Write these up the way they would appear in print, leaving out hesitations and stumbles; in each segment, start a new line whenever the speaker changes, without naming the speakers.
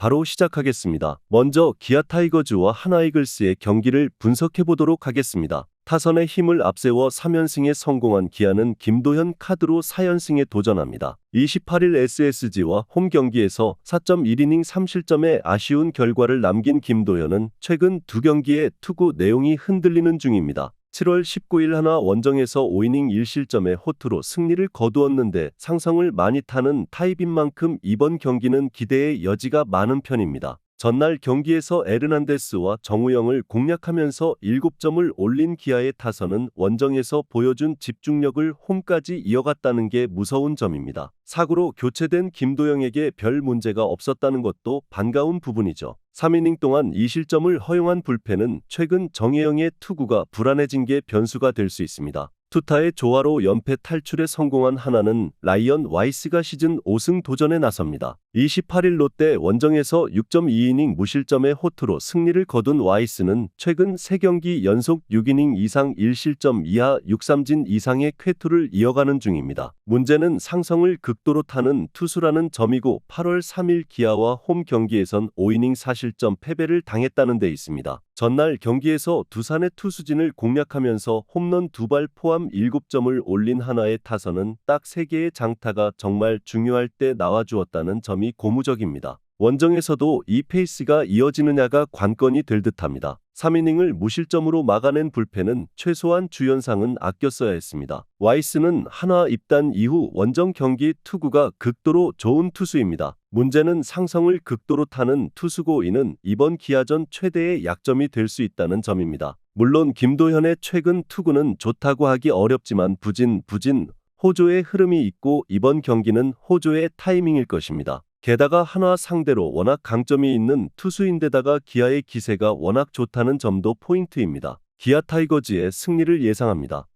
바로 시작하겠습니다. 먼저 기아 타이거즈와 하나이글스의 경기를 분석해 보도록 하겠습니다. 타선의 힘을 앞세워 3연승에 성공한 기아는 김도현 카드로 4연승에 도전합니다. 28일 SSG와 홈 경기에서 4.1이닝 3실점의 아쉬운 결과를 남긴 김도현은 최근 두 경기의 투구 내용이 흔들리는 중입니다. 7월 19일 하나 원정에서 5이닝 1실점의 호투로 승리를 거두었는데 상성을 많이 타는 타입인 만큼 이번 경기는 기대의 여지가 많은 편입니다. 전날 경기에서 에르난데스와 정우영을 공략하면서 7점을 올린 기아의 타선은 원정에서 보여준 집중력을 홈까지 이어갔다는 게 무서운 점입니다. 사구로 교체된 김도영에게 별 문제가 없었다는 것도 반가운 부분이죠. 3이닝 동안 2실점을 허용한 불펜은 최근 정혜영의 투구가 불안해진 게 변수가 될 수 있습니다. 투타의 조화로 연패 탈출에 성공한 하나는 라이언 와이스가 시즌 5승 도전에 나섭니다. 28일 롯데 원정에서 6.2이닝 무실점의 호투로 승리를 거둔 와이스는 최근 3경기 연속 6이닝 이상 1실점 이하 6삼진 이상의 쾌투를 이어가는 중입니다. 문제는 상성을 극도로 타는 투수라는 점이고 8월 3일 기아와 홈 경기에선 5이닝 4실점 패배를 당했다는 데 있습니다. 전날 경기에서 두산의 투수진을 공략하면서 홈런 2발 포함 7점을 올린 하나의 타선은 딱 3개의 장타가 정말 중요할 때 나와주었다는 점이 고무적입니다. 원정에서도 이 페이스가 이어지느냐가 관건이 될 듯합니다. 3이닝을 무실점으로 막아낸 불펜은 최소한 주연상은 아껴 써야 했습니다. 와이스는 하나 입단 이후 원정 경기 투구가 극도로 좋은 투수입니다. 문제는 상성을 극도로 타는 투수고 이는 이번 기아전 최대의 약점이 될 수 있다는 점입니다. 물론 김도현의 최근 투구는 좋다고 하기 어렵지만 부진 호조의 흐름이 있고 이번 경기는 호조의 타이밍일 것입니다. 게다가 하나 상대로 워낙 강점이 있는 투수인데다가 기아의 기세가 워낙 좋다는 점도 포인트입니다. 기아 타이거즈의 승리를 예상합니다.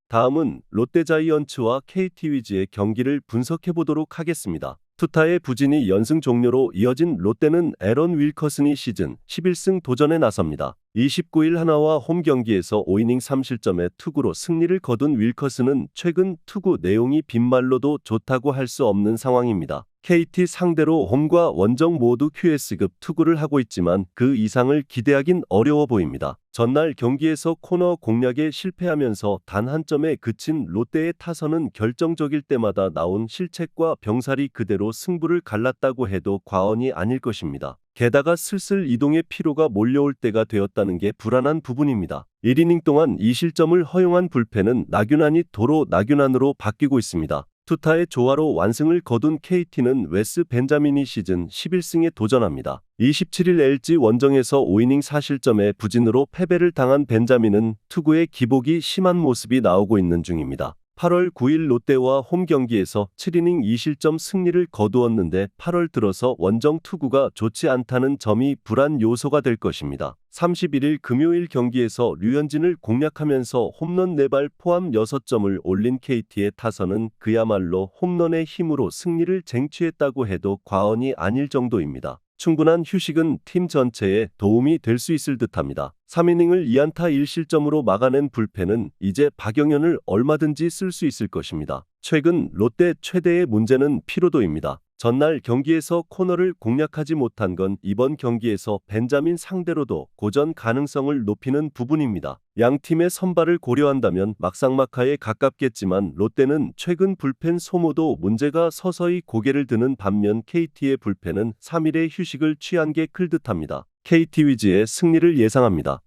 다음은 롯데자이언츠와 KT 위즈의 경기를 분석해 보도록 하겠습니다. 투타의 부진이 연승 종료로 이어진 롯데는 에런 윌커슨이 시즌 11승 도전에 나섭니다. 29일 하나와 홈 경기에서 5이닝 3실점의 투구로 승리를 거둔 윌커슨은 최근 투구 내용이 빈말로도 좋다고 할 수 없는 상황입니다. KT 상대로 홈과 원정 모두 QS급 투구를 하고 있지만 그 이상을 기대하긴 어려워 보입니다. 전날 경기에서 코너 공략에 실패하면서 단 한 점에 그친 롯데의 타선은 결정적일 때마다 나온 실책과 병살이 그대로 승부를 갈랐다고 해도 과언이 아닐 것입니다. 게다가 슬슬 이동의 피로가 몰려올 때가 되었다는 게 불안한 부분입니다. 1이닝 동안 2실점을 허용한 불펜은 나균안이 도로 나균안으로 바뀌고 있습니다. 투타의 조화로 완승을 거둔 KT는 웨스 벤자민이 시즌 11승에 도전합니다. 27일 LG 원정에서 5이닝 4실점의 부진으로 패배를 당한 벤자민은 투구의 기복이 심한 모습이 나오고 있는 중입니다. 8월 9일 롯데와 홈 경기에서 7이닝 2실점 승리를 거두었는데 8월 들어서 원정 투구가 좋지 않다는 점이 불안 요소가 될 것입니다. 31일 금요일 경기에서 류현진을 공략하면서 홈런 4발 포함 6점을 올린 KT의 타선은 그야말로 홈런의 힘으로 승리를 쟁취했다고 해도 과언이 아닐 정도입니다. 충분한 휴식은 팀 전체에 도움이 될 수 있을 듯합니다. 3이닝을 2안타 1실점으로 막아낸 불펜은 이제 박영현을 얼마든지 쓸 수 있을 것입니다. 최근 롯데 최대의 문제는 피로도입니다. 전날 경기에서 코너를 공략하지 못한 건 이번 경기에서 벤자민 상대로도 고전 가능성을 높이는 부분입니다. 양 팀의 선발을 고려한다면 막상막하에 가깝겠지만 롯데는 최근 불펜 소모도 문제가 서서히 고개를 드는 반면 KT의 불펜은 3일의 휴식을 취한 게 클 듯합니다. KT 위즈의 승리를 예상합니다.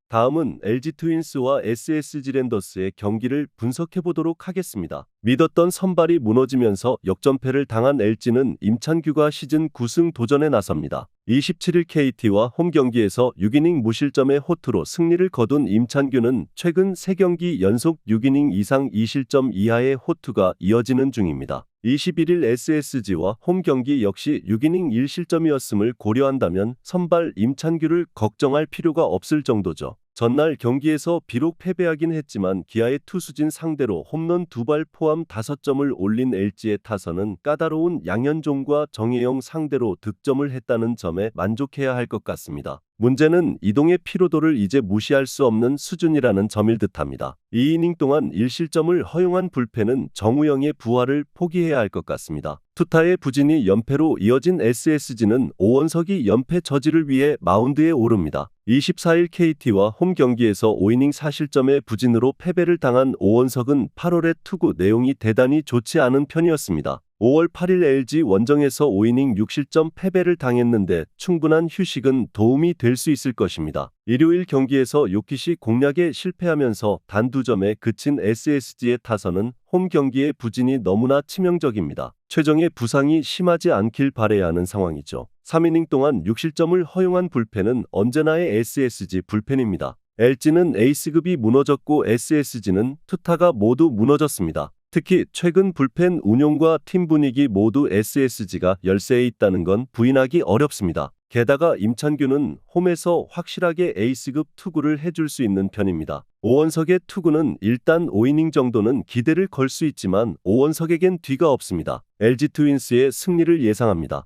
다음은 LG 트윈스와 SSG 랜더스의 경기를 분석해 보도록 하겠습니다. 믿었던 선발이 무너지면서 역전패를 당한 LG는 임찬규가 시즌 9승 도전에 나섭니다. 27일 KT와 홈 경기에서 6이닝 무실점의 호투로 승리를 거둔 임찬규는 최근 3경기 연속 6이닝 이상 2실점 이하의 호투가 이어지는 중입니다. 21일 SSG와 홈 경기 역시 6이닝 1실점이었음을 고려한다면 선발 임찬규를 걱정할 필요가 없을 정도죠. 전날 경기에서 비록 패배하긴 했지만 기아의 투수진 상대로 홈런 2발 포함 5점을 올린 LG의 타선은 까다로운 양현종과 정혜영 상대로 득점을 했다는 점에 만족해야 할 것 같습니다. 문제는 이동의 피로도를 이제 무시할 수 없는 수준이라는 점일 듯합니다. 2이닝 동안 1실점을 허용한 불펜은 정우영의 부활을 포기해야 할 것 같습니다. 투타의 부진이 연패로 이어진 SSG는 오원석이 연패 저지를 위해 마운드에 오릅니다. 24일 KT와 홈 경기에서 5이닝 4실점의 부진으로 패배를 당한 오원석은 8월의 투구 내용이 대단히 좋지 않은 편이었습니다. 5월 8일 LG 원정에서 5이닝 6실점 패배를 당했는데 충분한 휴식은 도움이 될 수 있을 것입니다. 일요일 경기에서 요키시 공략에 실패하면서 단 2점에 그친 SSG의 타선은 홈 경기의 부진이 너무나 치명적입니다. 최정의 부상이 심하지 않길 바라야 하는 상황이죠. 3이닝 동안 6실점을 허용한 불펜은 언제나의 SSG 불펜입니다. LG는 에이스급이 무너졌고 SSG는 투타가 모두 무너졌습니다. 특히 최근 불펜 운용과 팀 분위기 모두 SSG가 열세에 있다는 건 부인하기 어렵습니다. 게다가 임찬규는 홈에서 확실하게 에이스급 투구를 해줄 수 있는 편입니다. 오원석의 투구는 일단 5이닝 정도는 기대를 걸 수 있지만 오원석에겐 뒤가 없습니다. LG 트윈스의 승리를 예상합니다.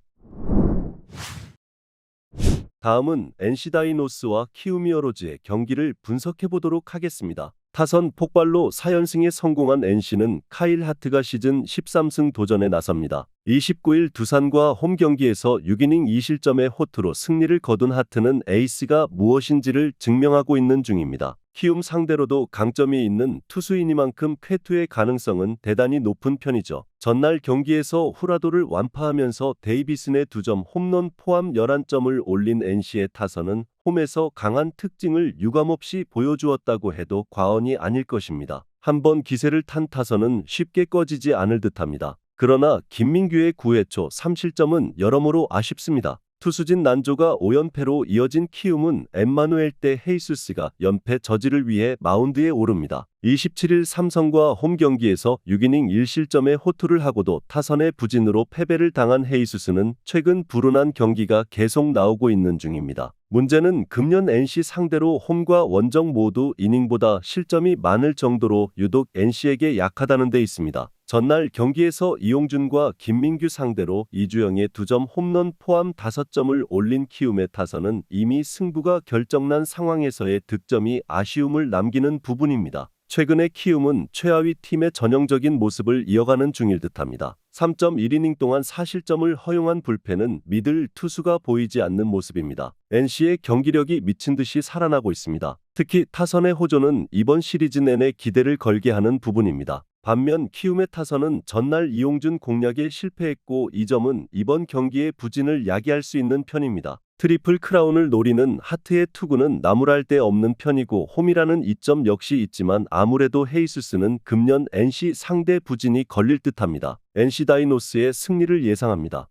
다음은 NC 다이노스와 키움히어로즈의 경기를 분석해보도록 하겠습니다. 타선 폭발로 4연승에 성공한 NC는 카일 하트가 시즌 13승 도전에 나섭니다. 29일 두산과 홈 경기에서 6이닝 2실점의 호투로 승리를 거둔 하트는 에이스가 무엇인지를 증명하고 있는 중입니다. 키움 상대로도 강점이 있는 투수이니만큼 쾌투의 가능성은 대단히 높은 편이죠. 전날 경기에서 후라도를 완파하면서 데이비슨의 2점 홈런 포함 11점을 올린 NC의 타선은 홈에서 강한 특징을 유감없이 보여주었다고 해도 과언이 아닐 것입니다. 한번 기세를 탄 타선은 쉽게 꺼지지 않을 듯합니다. 그러나 김민규의 9회 초 3실점은 여러모로 아쉽습니다. 투수진 난조가 5연패로 이어진 키움은 엠마누엘 대 헤이수스가 연패 저지를 위해 마운드에 오릅니다. 27일 삼성과 홈 경기에서 6이닝 1실점의 호투를 하고도 타선의 부진으로 패배를 당한 헤이수스는 최근 불운한 경기가 계속 나오고 있는 중입니다. 문제는 금년 NC 상대로 홈과 원정 모두 이닝보다 실점이 많을 정도로 유독 NC에게 약하다는 데 있습니다. 전날 경기에서 이용준과 김민규 상대로 이주영의 2점 홈런 포함 5점을 올린 키움의 타선은 이미 승부가 결정난 상황에서의 득점이 아쉬움을 남기는 부분입니다. 최근에 키움은 최하위 팀의 전형적인 모습을 이어가는 중일 듯합니다. 3.1이닝 동안 4실점을 허용한 불펜은 미들 투수가 보이지 않는 모습입니다. NC의 경기력이 미친 듯이 살아나고 있습니다. 특히 타선의 호조는 이번 시리즈 내내 기대를 걸게 하는 부분입니다. 반면 키움의 타선은 전날 이용준 공략에 실패했고 이 점은 이번 경기의 부진을 야기할 수 있는 편입니다. 트리플 크라운을 노리는 하트의 투구는 나무랄 데 없는 편이고 홈이라는 이점 역시 있지만 아무래도 헤이수스는 금년 NC 상대 부진이 걸릴 듯합니다. NC 다이노스의 승리를 예상합니다.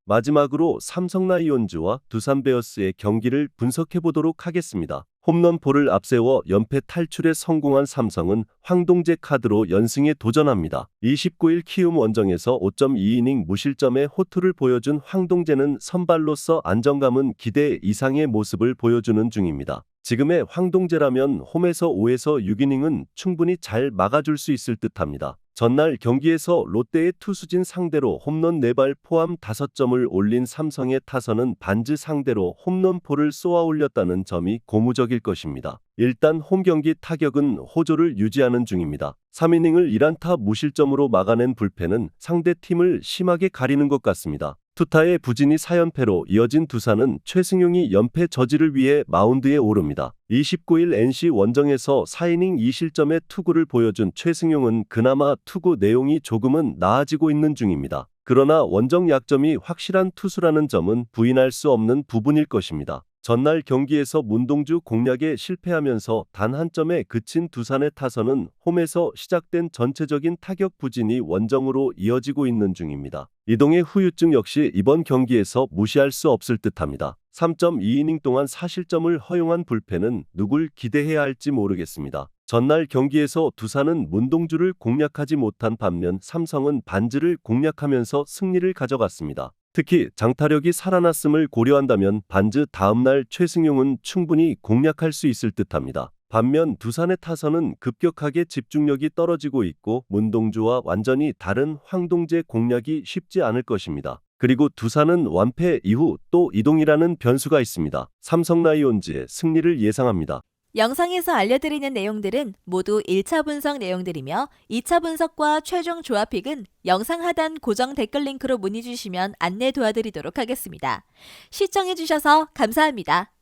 마지막으로 삼성 라이온즈와 두산 베어스의 경기를 분석해보도록 하겠습니다. 홈런포를 앞세워 연패 탈출에 성공한 삼성은 황동재 카드로 연승에 도전합니다. 29일 키움 원정에서 5.2이닝 무실점의 호투를 보여준 황동재는 선발로서 안정감은 기대 이상의 모습을 보여주는 중입니다. 지금의 황동재라면 홈에서 5에서 6이닝은 충분히 잘 막아줄 수 있을 듯합니다. 전날 경기에서 롯데의 투수진 상대로 홈런 4발 포함 5점을 올린 삼성의 타선은 반즈 상대로 홈런포를 쏘아 올렸다는 점이 고무적일 것입니다. 일단 홈 경기 타격은 호조를 유지하는 중입니다. 3이닝을 1안타 무실점으로 막아낸 불펜은 상대 팀을 심하게 가리는 것 같습니다. 투타의 부진이 4연패로 이어진 두산은 최승용이 연패 저지를 위해 마운드에 오릅니다. 29일 NC 원정에서 4이닝 2실점의 투구를 보여준 최승용은 그나마 투구 내용이 조금은 나아지고 있는 중입니다. 그러나 원정 약점이 확실한 투수라는 점은 부인할 수 없는 부분일 것입니다. 전날 경기에서 문동주 공략에 실패하면서 단 한 점에 그친 두산의 타선은 홈에서 시작된 전체적인 타격 부진이 원정으로 이어지고 있는 중입니다. 이동의 후유증 역시 이번 경기에서 무시할 수 없을 듯합니다. 3.2이닝 동안 4실점을 허용한 불펜은 누굴 기대해야 할지 모르겠습니다. 전날 경기에서 두산은 문동주를 공략하지 못한 반면 삼성은 반즈를 공략하면서 승리를 가져갔습니다. 특히 장타력이 살아났음을 고려한다면 반즈 다음날 최승용은 충분히 공략할 수 있을 듯합니다. 반면 두산의 타선은 급격하게 집중력이 떨어지고 있고 문동주와 완전히 다른 황동재 공략이 쉽지 않을 것입니다. 그리고 두산은 완패 이후 또 이동이라는 변수가 있습니다. 삼성 라이온즈의 승리를 예상합니다.
영상에서 알려드리는 내용들은 모두 1차 분석 내용들이며 2차 분석과 최종 조합픽은 영상 하단 고정 댓글 링크로 문의 주시면 안내 도와드리도록 하겠습니다. 시청해주셔서 감사합니다.